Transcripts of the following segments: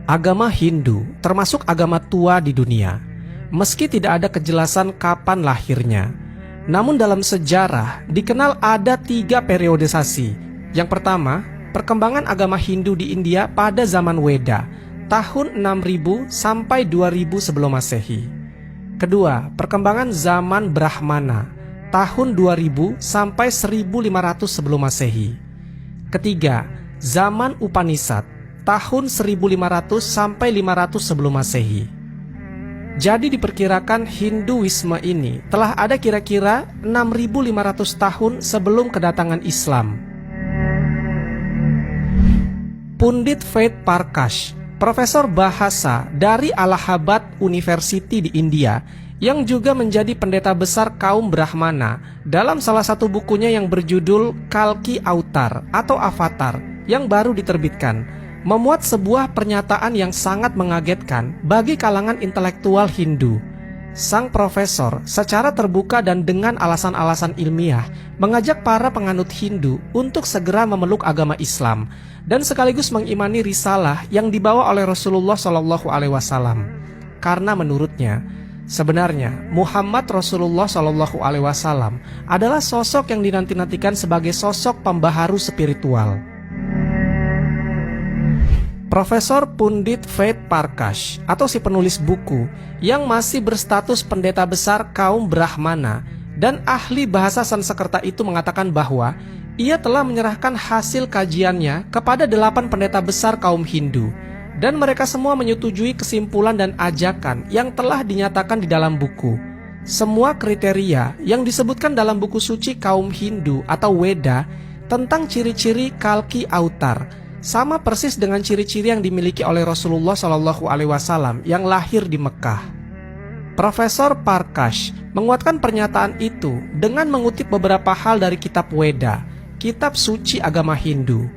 Agama Hindu termasuk agama tua di dunia. Meski tidak ada kejelasan kapan lahirnya, namun dalam sejarah dikenal ada 3 periodisasi. Yang pertama, perkembangan agama Hindu di India pada zaman Weda, tahun 6000 sampai 2000 sebelum Masehi. Kedua, perkembangan zaman Brahmana, tahun 2000 sampai 1500 sebelum Masehi. Ketiga, zaman Upanishad, tahun 1500 sampai 500 sebelum Masehi. Jadi diperkirakan Hinduisme ini telah ada kira-kira 6500 tahun sebelum kedatangan Islam. Pundit Ved Prakash, profesor bahasa dari Allahabad University di India, yang juga menjadi pendeta besar kaum Brahmana, dalam salah satu bukunya yang berjudul Kalki Avatar atau Avatar yang baru diterbitkan, memuat sebuah pernyataan yang sangat mengagetkan bagi kalangan intelektual Hindu. Sang profesor secara terbuka dan dengan alasan-alasan ilmiah mengajak para penganut Hindu untuk segera memeluk agama Islam dan sekaligus mengimani risalah yang dibawa oleh Rasulullah SAW. Karena menurutnya, sebenarnya Muhammad Rasulullah SAW adalah sosok yang dinanti-nantikan sebagai sosok pembaharu spiritual. Profesor Pundit Ved Prakash atau si penulis buku yang masih berstatus pendeta besar kaum Brahmana dan ahli bahasa Sanskerta itu mengatakan bahwa ia telah menyerahkan hasil kajiannya kepada 8 pendeta besar kaum Hindu dan mereka semua menyetujui kesimpulan dan ajakan yang telah dinyatakan di dalam buku. Semua kriteria yang disebutkan dalam buku suci kaum Hindu atau Weda tentang ciri-ciri Kalki Avatar sama persis dengan ciri-ciri yang dimiliki oleh Rasulullah SAW yang lahir di Mekah. Profesor Prakash menguatkan pernyataan itu dengan mengutip beberapa hal dari kitab Weda, kitab suci agama Hindu.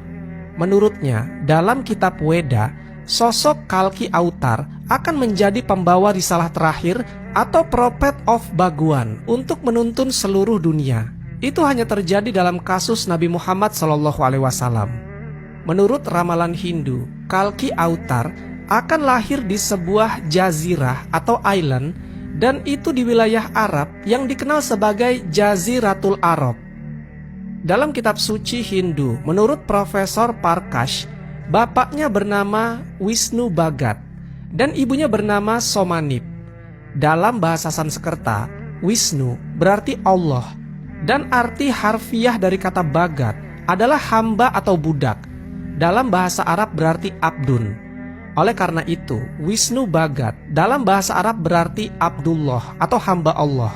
Menurutnya, dalam kitab Weda, sosok Kalki Avatar akan menjadi pembawa risalah terakhir atau Prophet of Bhagwan untuk menuntun seluruh dunia. Itu hanya terjadi dalam kasus Nabi Muhammad SAW. Menurut ramalan Hindu, Kalki Avatar akan lahir di sebuah jazirah atau island dan itu di wilayah Arab yang dikenal sebagai Jaziratul Arab. Dalam kitab suci Hindu, menurut Profesor Prakash, bapaknya bernama Wisnu Bhagat dan ibunya bernama Somanip. Dalam bahasa Sanskerta, Wisnu berarti Allah dan arti harfiah dari kata Bhagat adalah hamba atau budak. Dalam bahasa Arab berarti Abdun. Oleh karena itu, Wisnu Bhagat dalam bahasa Arab berarti Abdullah atau hamba Allah.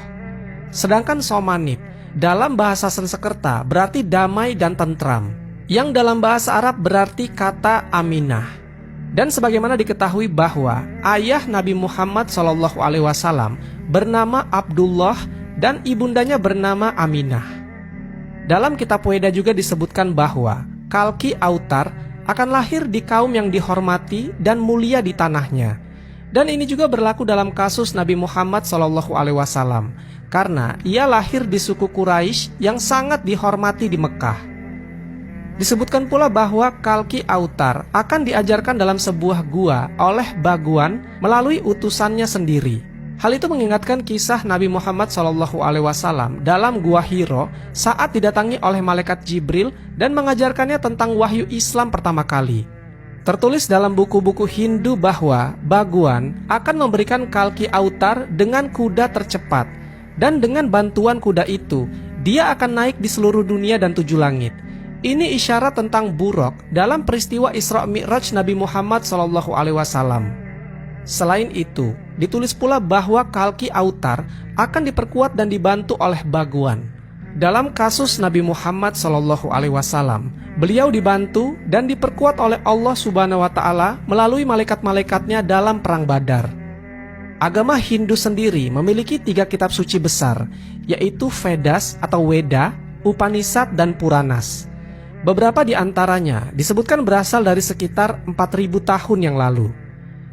Sedangkan Somanip dalam bahasa Sanskerta berarti damai dan tentram, yang dalam bahasa Arab berarti kata Aminah. Dan sebagaimana diketahui bahwa ayah Nabi Muhammad SAW bernama Abdullah dan ibundanya bernama Aminah. Dalam kitab Weda juga disebutkan bahwa Kalki Avatar akan lahir di kaum yang dihormati dan mulia di tanahnya. Dan ini juga berlaku dalam kasus Nabi Muhammad SAW, karena ia lahir di suku Quraisy yang sangat dihormati di Mekah. Disebutkan pula bahwa Kalki Avatar akan diajarkan dalam sebuah gua oleh Bhagwan melalui utusannya sendiri. Hal itu mengingatkan kisah Nabi Muhammad SAW dalam Gua Hiro saat didatangi oleh malaikat Jibril dan mengajarkannya tentang wahyu Islam pertama kali. Tertulis dalam buku-buku Hindu bahwa Bhagwan akan memberikan Kalki Avatar dengan kuda tercepat, dan dengan bantuan kuda itu, dia akan naik di seluruh dunia dan 7 langit. Ini isyarat tentang Buraq dalam peristiwa Isra Mi'raj Nabi Muhammad SAW. Selain itu, ditulis pula bahwa Kalki Avatar akan diperkuat dan dibantu oleh Bhagwan. Dalam kasus Nabi Muhammad SAW, beliau dibantu dan diperkuat oleh Allah Subhanahu wa Ta'ala melalui malaikat-malaikatnya dalam perang Badar. Agama Hindu sendiri memiliki 3 kitab suci besar, yaitu Vedas atau Weda, Upanishad, dan Puranas. Beberapa di antaranya disebutkan berasal dari sekitar 4000 tahun yang lalu.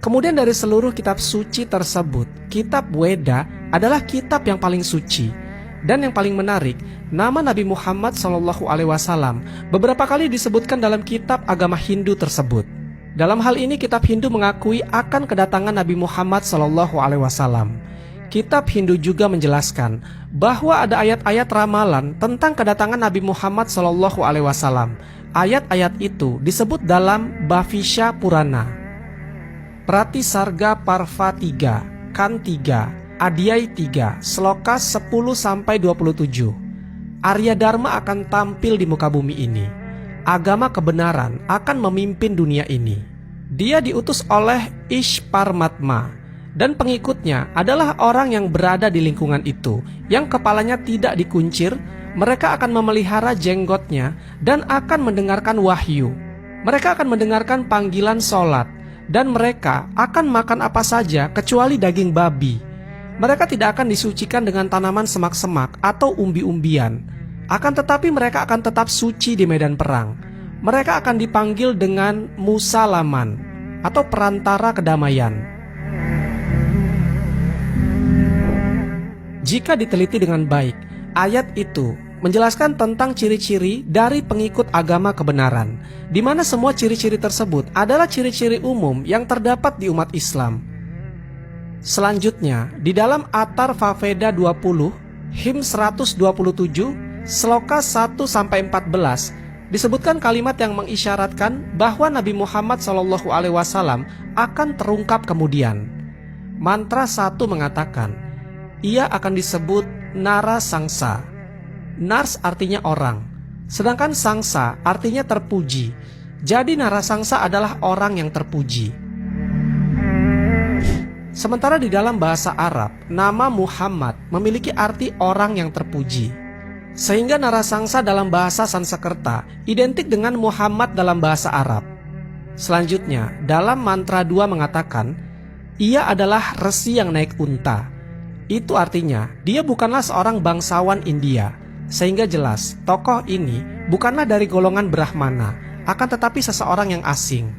Kemudian dari seluruh kitab suci tersebut, kitab Weda adalah kitab yang paling suci. Dan yang paling menarik, nama Nabi Muhammad SAW beberapa kali disebutkan dalam kitab agama Hindu tersebut. Dalam hal ini kitab Hindu mengakui akan kedatangan Nabi Muhammad SAW. Kitab Hindu juga menjelaskan bahwa ada ayat-ayat ramalan tentang kedatangan Nabi Muhammad SAW. Ayat-ayat itu disebut dalam Bhavisha Purana, Pratisarga Parva 3, Kan 3, Adhyay 3, Sloka 10-27. Arya Dharma akan tampil di muka bumi ini. Agama kebenaran akan memimpin dunia ini. Dia diutus oleh Ishparmatma, dan pengikutnya adalah orang yang berada di lingkungan itu, yang kepalanya tidak dikuncir. Mereka akan memelihara jenggotnya dan akan mendengarkan wahyu. Mereka akan mendengarkan panggilan sholat, dan mereka akan makan apa saja kecuali daging babi. Mereka tidak akan disucikan dengan tanaman semak-semak atau umbi-umbian. Akan tetapi mereka akan tetap suci di medan perang. Mereka akan dipanggil dengan Musalaman atau perantara kedamaian. Jika diteliti dengan baik, ayat itu menjelaskan tentang ciri-ciri dari pengikut agama kebenaran, di mana semua ciri-ciri tersebut adalah ciri-ciri umum yang terdapat di umat Islam. Selanjutnya, di dalam Atharvaveda 20, him 127, sloka 1-14, disebutkan kalimat yang mengisyaratkan bahwa Nabi Muhammad SAW akan terungkap kemudian. Mantra 1 mengatakan, ia akan disebut Nara Sangsa. Nars artinya orang, sedangkan Sangsa artinya terpuji. Jadi Nara Sangsa adalah orang yang terpuji. Sementara di dalam bahasa Arab, nama Muhammad memiliki arti orang yang terpuji. Sehingga Nara Sangsa dalam bahasa Sanskerta identik dengan Muhammad dalam bahasa Arab. Selanjutnya, dalam mantra 2 mengatakan, ia adalah resi yang naik unta. Itu artinya dia bukanlah seorang bangsawan India. Sehingga jelas tokoh ini bukanlah dari golongan Brahmana, akan tetapi seseorang yang asing.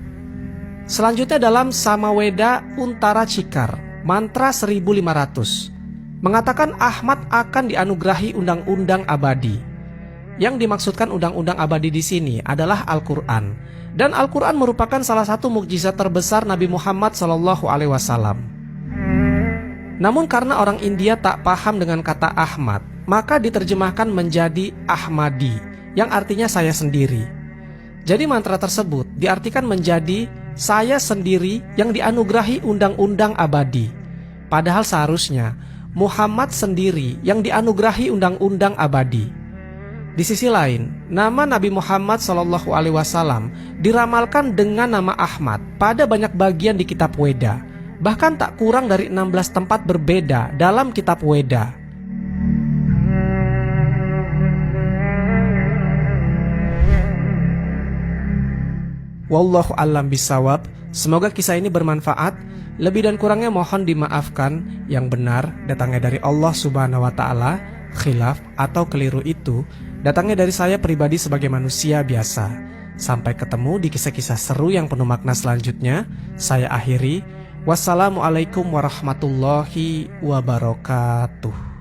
Selanjutnya dalam Samaweda Untara Cikar, mantra 1500, mengatakan Ahmad akan dianugerahi undang-undang abadi. Yang dimaksudkan undang-undang abadi di sini adalah Al-Quran. Dan Al-Quran merupakan salah satu mukjizat terbesar Nabi Muhammad SAW. Namun karena orang India tak paham dengan kata Ahmad, maka diterjemahkan menjadi Ahmadi, yang artinya saya sendiri. Jadi mantra tersebut diartikan menjadi saya sendiri yang dianugerahi undang-undang abadi. Padahal seharusnya Muhammad sendiri yang dianugerahi undang-undang abadi. Di sisi lain, nama Nabi Muhammad SAW diramalkan dengan nama Ahmad pada banyak bagian di kitab Weda. Bahkan tak kurang dari 16 tempat berbeda dalam kitab Weda. Wallahu a'lam bishawab. Semoga kisah ini bermanfaat. Lebih dan kurangnya mohon dimaafkan. Yang benar datangnya dari Allah Subhanahu wa ta'ala. Khilaf atau keliru itu datangnya dari saya pribadi sebagai manusia biasa. Sampai ketemu di kisah-kisah seru yang penuh makna selanjutnya. Saya akhiri. Wassalamualaikum warahmatullahi wabarakatuh.